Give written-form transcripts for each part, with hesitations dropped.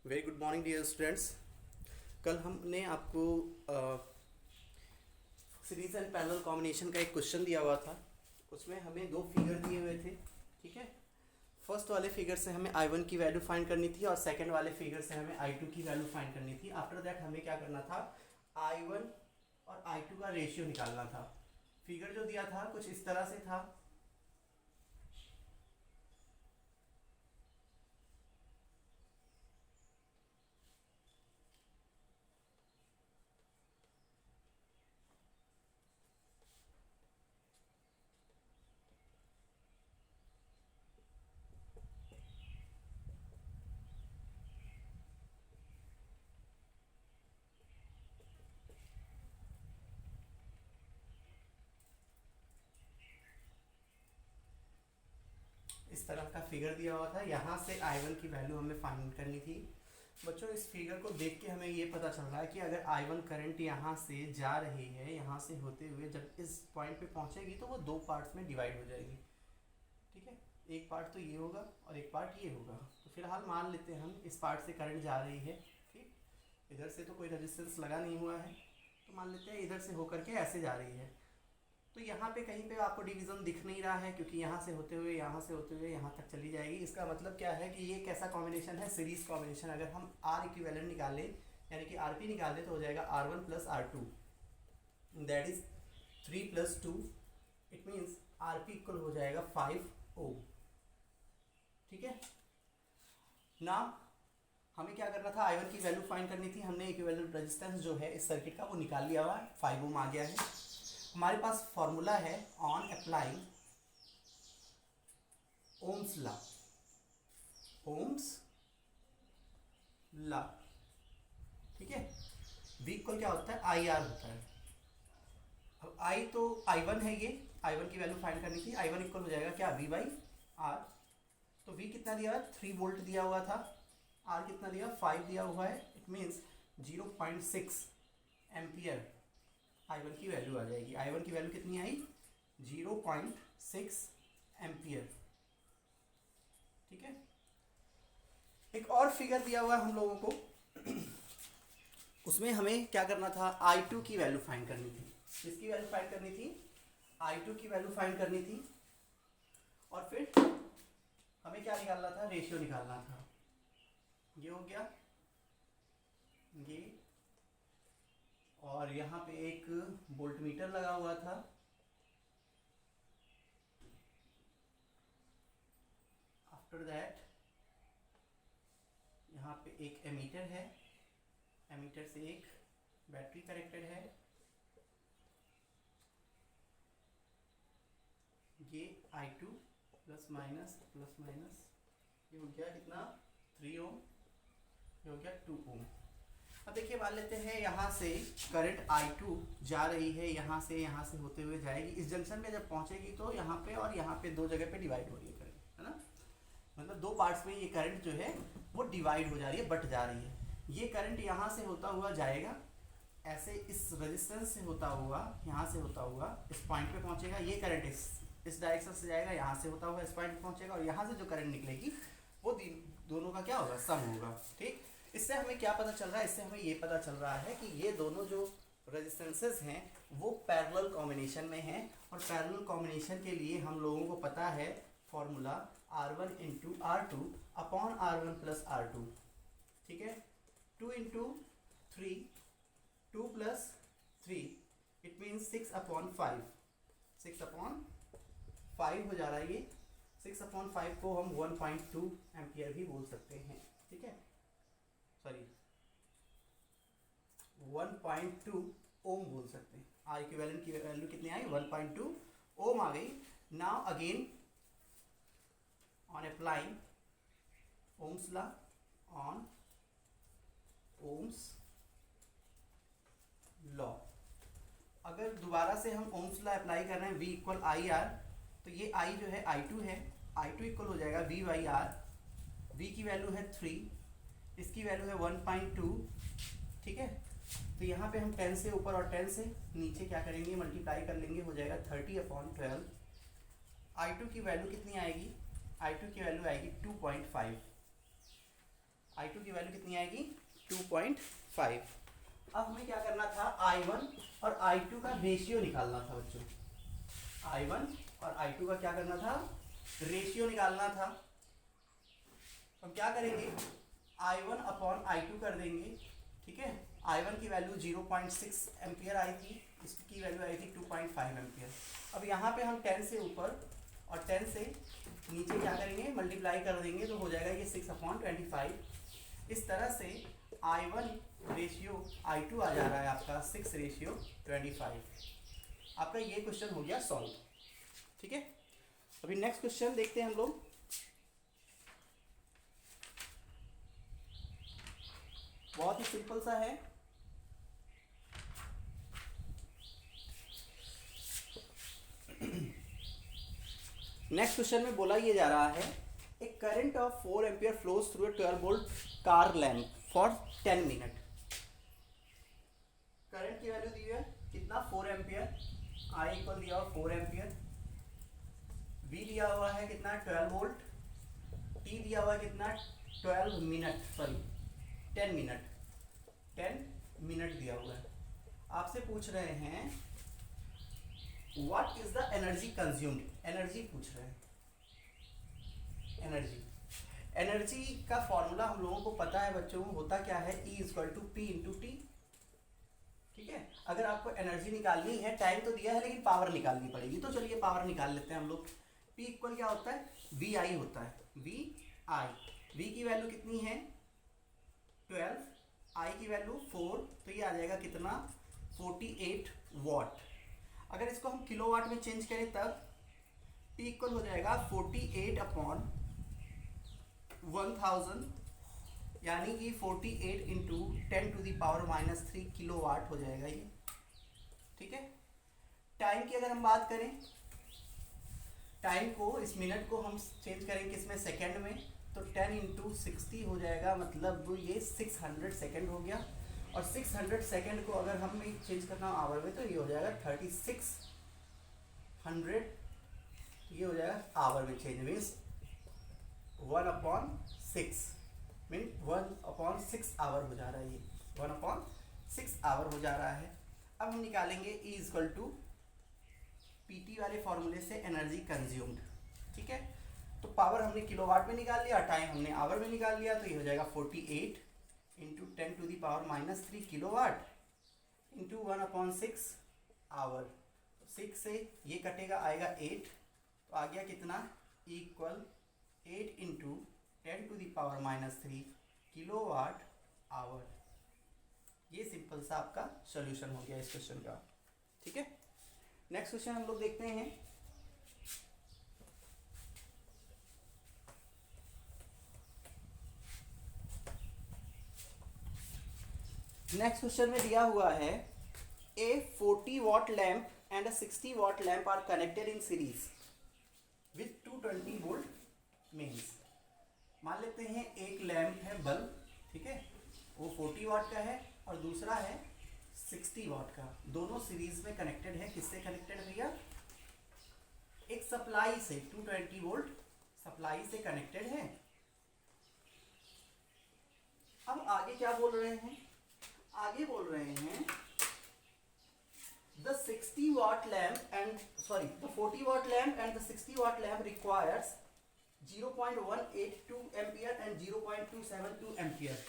Very good morning dear students. कल हमने आपको सीरीज एंड पैरेलल कॉम्बिनेशन का एक क्वेश्चन दिया हुआ था। उसमें हमें दो फिगर दिए हुए थे। ठीक है, फर्स्ट वाले फिगर से हमें I1 की वैल्यू फाइंड करनी थी और सेकंड वाले फिगर से हमें I2 की वैल्यू फाइंड करनी थी। आफ्टर दैट हमें क्या करना था, I1 और I2 का रेशियो निकालना था। फिगर जो दिया था कुछ इस तरह से था। इस तरह का फिगर दिया हुआ था। यहाँ से I1 की वैल्यू हमें फाइंड करनी थी। बच्चों, इस फिगर को देख के हमें ये पता चल रहा है कि अगर I1 करंट यहाँ से जा रही है, यहाँ से होते हुए जब इस पॉइंट पे पहुँचेगी तो वो दो पार्ट्स में डिवाइड हो जाएगी। ठीक है, एक पार्ट तो ये होगा और एक पार्ट ये होगा। तो फिलहाल मान लेते हैं हम इस पार्ट से करंट जा रही है। ठीक, इधर से तो कोई रेजिस्टेंस लगा नहीं हुआ है, तो मान लेते हैं इधर से होकर के ऐसे जा रही है। तो यहाँ पे कहीं पे आपको डिवीज़न दिख नहीं रहा है, क्योंकि यहाँ से होते हुए यहाँ तक चली जाएगी। इसका मतलब क्या है कि ये कैसा कॉम्बिनेशन है, सीरीज कॉम्बिनेशन। अगर हम आर इक्विवेलेंट निकालें यानी कि आरपी निकाल दें तो हो जाएगा R1 plus R2, that is 3 plus 2। It means RP equal हो जाएगा 5 ओम। ठीक है ना, हमें क्या करना था, I1 की वैल्यू फाइंड करनी थी। हमने इक्विवेलेंट रेजिस्टेंस जो है इस सर्किट का वो निकाल लिया हुआ है, 5 ओम आ गया है। हमारे पास फॉर्मूला है on applying Ohm's law. Ohm's law, ठीक है। V इक्वल क्या होता है, IR होता है। अब I तो I1 है, ये I1 की वैल्यू फाइंड करनी थी। I1 इक्वल हो जाएगा क्या, V बाई R। तो V कितना दिया हुआ है, 3 वोल्ट दिया हुआ था। R कितना दिया, 5 दिया हुआ है। इट मीन्स 0.6 एम्पियर I1 की वैल्यू आ जाएगी। I1 की वैल्यू कितनी आई, 0.6 एम्पियर। ठीक है, एक और फिगर दिया हुआ है हम लोगों को। उसमें हमें क्या करना था, I2 की वैल्यू फाइंड करनी थी। किसकी वैल्यू फाइंड करनी थी, I2 की वैल्यू फाइंड करनी थी। और फिर हमें क्या निकालना था, रेशियो निकालना था। ये हो गया ये, और यहाँ पे एक वोल्टमीटर लगा हुआ था। आफ्टर दैट यहाँ पे एक एमीटर है, एमीटर से एक बैटरी कनेक्टेड है। ये I2 प्लस माइनस, ये हो गया कितना, 3 ओम। ये हो गया 2 ओम। अब देखिए, मान लेते हैं यहाँ से करंट I2 जा रही है, यहाँ से होते हुए जाएगी। इस जंक्शन में जब पहुँचेगी तो यहाँ पे और यहाँ पे दो जगह पे डिवाइड हो रही है करंट, है ना। मतलब दो पार्ट्स में ये करंट जो है वो डिवाइड हो जा रही है, बट जा रही है। ये करंट यहाँ से होता हुआ जाएगा, ऐसे इस रेजिस्टेंस से होता हुआ, यहाँ से होता हुआ इस पॉइंट पे पहुँचेगा। ये करंट इस डायरेक्शन से जाएगा, यहाँ से होता हुआ इस पॉइंट पे पहुँचेगा, और यहाँ से जो करंट निकलेगी वो दोनों का क्या होगा, सम होगा। ठीक, इससे हमें क्या पता चल रहा है, इससे हमें ये पता चल रहा है कि ये दोनों जो रेजिस्टेंसेस हैं वो पैरेलल कॉम्बिनेशन में हैं। और पैरेलल कॉम्बिनेशन के लिए हम लोगों को पता है formula R1 into R2 upon R1 plus R2। ठीक है, 2 into 3, 2 plus 3, it means 6 upon 5। 6 upon 5 हो जा रहा है ये। 6 अपॉन 5 को हम 1.2 एम्पियर भी बोल सकते हैं। ठीक है, सॉरी 1.2 ओम बोल सकते हैं। आर इक्विवेलेंट की वैल्यू कितनी आई, 1.2 ओम आ गई। Now again on applying Ohm's law, on Ohm's law, अगर दोबारा से हम ओम्स लॉ अप्लाई कर रहे हैं, V इक्वल आई आर, तो ये I जो है I2 है, I2 इक्वल हो जाएगा V बाई आर। V की वैल्यू है 3, इसकी वैल्यू है 1.2। ठीक है, तो यहाँ पे हम 10 से ऊपर और 10 से नीचे क्या करेंगे, मल्टीप्लाई कर लेंगे, हो जाएगा 30 अपॉन 12। I2 की वैल्यू कितनी आएगी, I2 की वैल्यू आएगी 2.5। I2 की वैल्यू कितनी आएगी 2.5। अब हमें क्या करना था, I1 और I2 का रेशियो निकालना था बच्चों। I1 और I2 का क्या करना था, रेशियो निकालना था। हम क्या करेंगे, I1 अपॉन I2 कर देंगे, ठीक है। I1 की वैल्यू 0.6 एम्पियर आई थी, इसकी वैल्यू आई थी 2.5 एम्पियर। अब यहाँ पे हम 10 से ऊपर और 10 से नीचे क्या करेंगे, मल्टीप्लाई कर देंगे, तो हो जाएगा ये 6/25। इस तरह से I1 रेशियो I2 आ जा रहा है आपका 6:25। आपका ये क्वेश्चन हो गया सॉल्व, ठीक है। अभी नेक्स्ट क्वेश्चन देखते हैं हम लोग। बहुत ही सिंपल सा है। नेक्स्ट क्वेश्चन में बोला ये जा रहा है, a current of 4 ampere flows through a 12 volt car lamp for 10 minute. Current की वैल्यू दी है कितना, 4 एम्पियर, आई इक्वल दिया हुआ 4 एम्पियर, वी दिया हुआ है कितना 12 वोल्ट, टी दिया हुआ है कितना 12 मिनट, सॉरी 10 मिनट, 10 मिनट दिया हुआ है। आपसे पूछ रहे हैं what is the energy consumed, energy पूछ रहे हैं। एनर्जी का फॉर्मूला हम लोगों को पता है बच्चों, होता क्या है, E = P × T, ठीक है। अगर आपको एनर्जी निकालनी है, टाइम तो दिया है लेकिन पावर निकालनी पड़ेगी, तो चलिए पावर निकाल लेते हैं हम लोग। P इक्वल क्या होता है, VI होता है, VI। V की वैल्यू कितनी है 12, I की वैल्यू 4, तो ये आ जाएगा कितना 48 वॉट। अगर इसको हम किलोवाट में चेंज करें तब P इक्वल हो जाएगा 48/1000, यानी कि 48 × 10⁻³ किलोवाट हो जाएगा ये, ठीक है। टाइम की अगर हम बात करें, टाइम को, इस मिनट को हम चेंज करेंगे किसमें, सेकंड में, तो 10 × 60 हो जाएगा, मतलब ये 600 सेकंड हो गया। और 600 सेकंड को अगर हम चेंज करना आवर में, तो ये हो जाएगा 3600, ये हो जाएगा आवर में चेंज, मीन्स 1/6, मीन 1/6 आवर हो जा रहा है, ये 1/6 आवर हो जा रहा है। अब हम निकालेंगे E = PT वाले फॉर्मूले से एनर्जी कंज्यूम्ड, ठीक है। तो पावर हमने किलोवाट में निकाल लिया, टाइम हमने आवर में निकाल लिया, तो ये हो जाएगा 48 × 10⁻³ किलोवाट इंटू 1/6 आवर। 6 से ये कटेगा, आएगा 8, तो आ गया कितना, इक्वल 8 × 10⁻³ किलोवाट आवर। ये सिंपल सा आपका सॉल्यूशन हो गया इस क्वेश्चन का, ठीक है। नेक्स्ट क्वेश्चन हम लोग देखते हैं। नेक्स्ट क्वेश्चन में दिया हुआ है, a 40 watt lamp and a 60 watt lamp are connected in series with 220 volt mains. मान लेते हैं एक लैम्प है बल्ब, ठीक है, वो 40 वाट का है और दूसरा है 60 वाट का, दोनों सीरीज में कनेक्टेड है। किससे कनेक्टेड भैया, एक सप्लाई से, 220 वोल्ट सप्लाई से कनेक्टेड है। अब आगे क्या बोल रहे हैं, आगे बोल रहे हैं the 40 watt lamp and the 60 watt lamp requires 0.182 ampere and 0.272 ampere.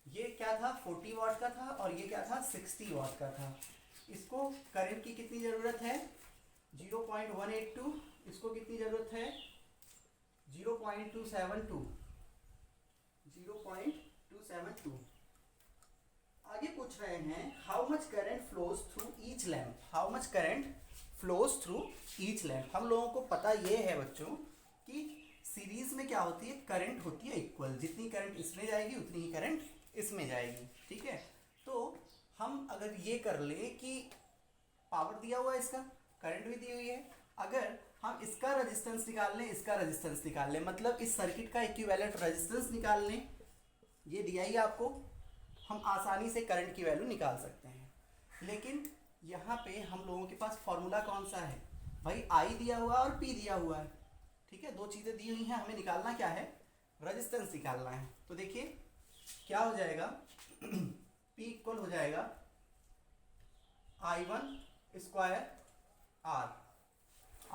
ये क्या था, 40 वाट का था और ये क्या था, 60 वाट का था। इसको करंट की कितनी ज़रूरत है, 0.182, इसको कितनी ज़रूरत है, 0.272। आगे पूछ रहे हैं how much current flows through each lamp, how much current flows through each lamp. हम लोगों को पता ये है बच्चों कि सीरीज में क्या होती है, करंट होती है इक्वल, जितनी करंट इसमें जाएगी उतनी ही करंट इसमें जाएगी, ठीक है। तो हम अगर ये कर ले कि पावर दिया हुआ है, इसका करंट भी दी हुई है, अगर हम इसका रेजिस्टेंस निकाल लें, इसका रेजिस्टेंस निकाल लें, मतलब इस सर्किट का इक्विवेलेंट रेजिस्टेंस निकाल लें, ये दिया ही आपको, हम आसानी से करंट की वैल्यू निकाल सकते हैं। लेकिन यहाँ पे हम लोगों के पास फॉर्मूला कौन सा है भाई, I दिया हुआ और P दिया हुआ है, ठीक है, दो चीज़ें दी हुई हैं, हमें निकालना क्या है, रेजिस्टेंस निकालना है। तो देखिए क्या हो जाएगा, P इक्वल हो जाएगा I1 square R,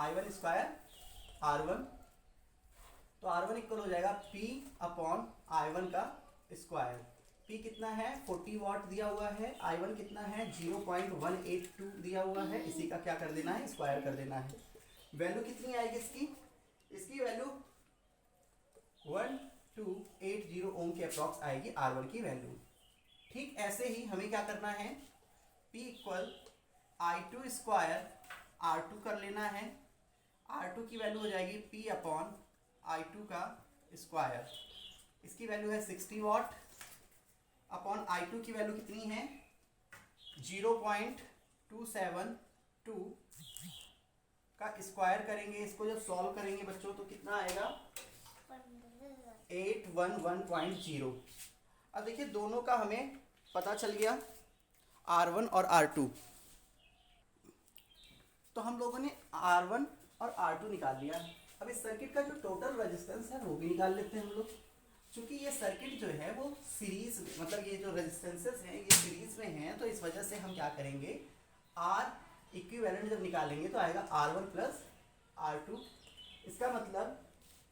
I1 square R1। तो R1 इक्वल हो जाएगा P अपॉन I1 का स्क्वायर। P कितना है 40 वाट दिया हुआ है, I1 कितना है 0.182 दिया हुआ है, इसी का क्या कर देना है, स्क्वायर कर देना है। वैल्यू कितनी आएगी इसकी, इसकी वैल्यू 1280 ओम के अप्रॉक्स आएगी R1 की वैल्यू। ठीक ऐसे ही हमें क्या करना है, P equal I2 square R2 कर लेना है। R2 की वैल्यू हो जाएगी P अपॉन I2 का स्क्वायर, इसकी वैल्यू है 60 वाट अपॉन I2 की वैल्यू कितनी है 0.272 का स्क्वायर करेंगे। इसको जब सॉल्व करेंगे बच्चों तो कितना आएगा 811.0। अब देखिए दोनों का हमें पता चल गया R1 और R2, तो हम लोगों ने R1 और R2 निकाल लिया। अब इस सर्किट का जो टोटल रेजिस्टेंस है वो भी निकाल लेते हैं हम लोग। क्योंकि ये सर्किट जो है वो सीरीज, मतलब ये जो रेजिस्टेंसेस हैं ये सीरीज में हैं, तो इस वजह से हम क्या करेंगे, R इक्विवेलेंट जब निकालेंगे तो आएगा R1 प्लस R2। इसका मतलब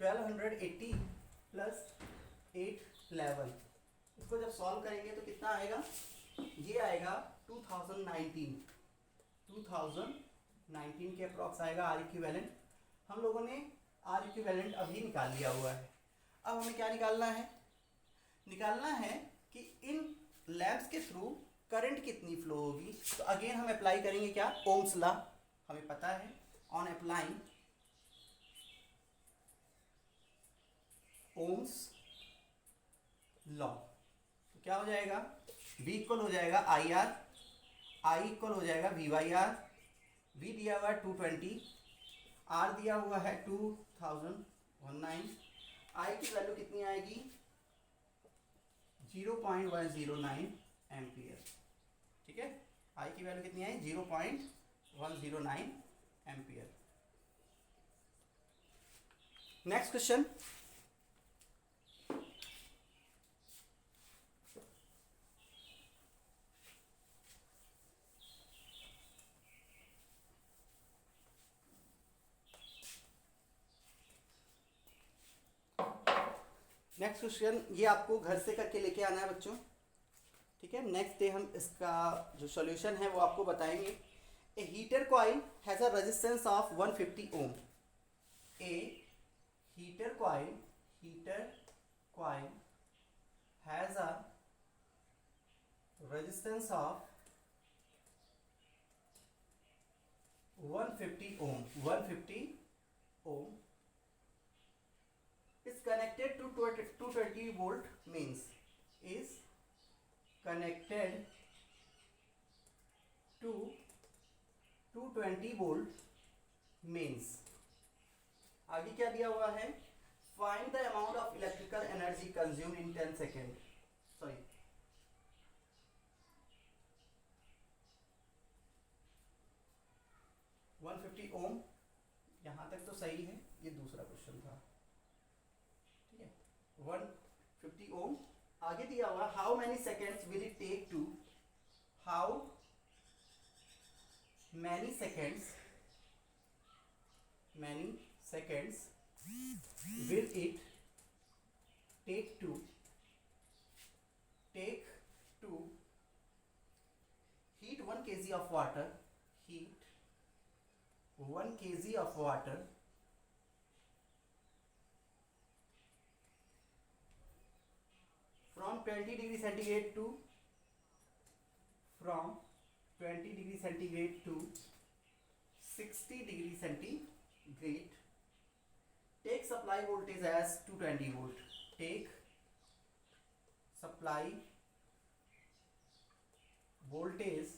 1280 प्लस 811, इसको जब सॉल्व करेंगे तो कितना आएगा, ये आएगा 2019 के अप्रॉक्स आएगा R इक्विवेलेंट। हम लोगों ने R इक्विवेलेंट अभी निकाल लिया हुआ है। अब हमें क्या निकालना है, निकालना है कि इन लैंप्स के थ्रू करंट कितनी फ्लो होगी। तो अगेन हम अप्लाई करेंगे क्या, ओम्स लॉ, हमें पता है ऑन अप्लाइंग ओम्स लॉ तो क्या हो जाएगा, V इक्वल हो जाएगा IR, I इक्वल हो जाएगा V/R, V दिया हुआ है 220, R दिया हुआ है 2019, I की वैल्यू कितनी आएगी 0.109 एम्पियर। ठीक है, I की वैल्यू कितनी है 0.109 ampere. Next question, next question ये आपको घर से करके लेके आना है बच्चों। ठीक है, नेक्स्ट डे हम इसका जो सॉल्यूशन है वो आपको बताएंगे। A heater coil has a resistance of 150 ohm. A heater coil has a resistance of 150 ohm is connected to 220 volt, means is connected to 220 volt means। आगे क्या दिया हुआ है, find the amount of electrical energy consumed in 10 seconds, sorry 150 ओम, यहाँ तक तो सही है, ये दूसरा क्वेश्चन था। ठीक है, 150 ओम। आगे दिया हुआ how many seconds will it take to, how many seconds will it take to heat 1 kg of water, heat 1 kg of water from 20 degree centigrade to 60 degree centigrade। Take supply voltage as 220 volt, take supply voltage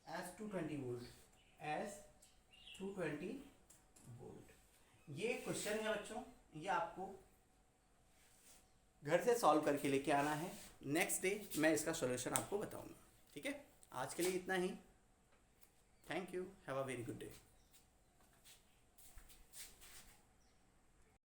as 220 volt, ये question है बच्चों, ये आपको घर से solve करके लेके आना है। नेक्स्ट डे मैं इसका सॉल्यूशन आपको बताऊंगा। ठीक है, आज के लिए इतना ही। Thank you, have a very good day.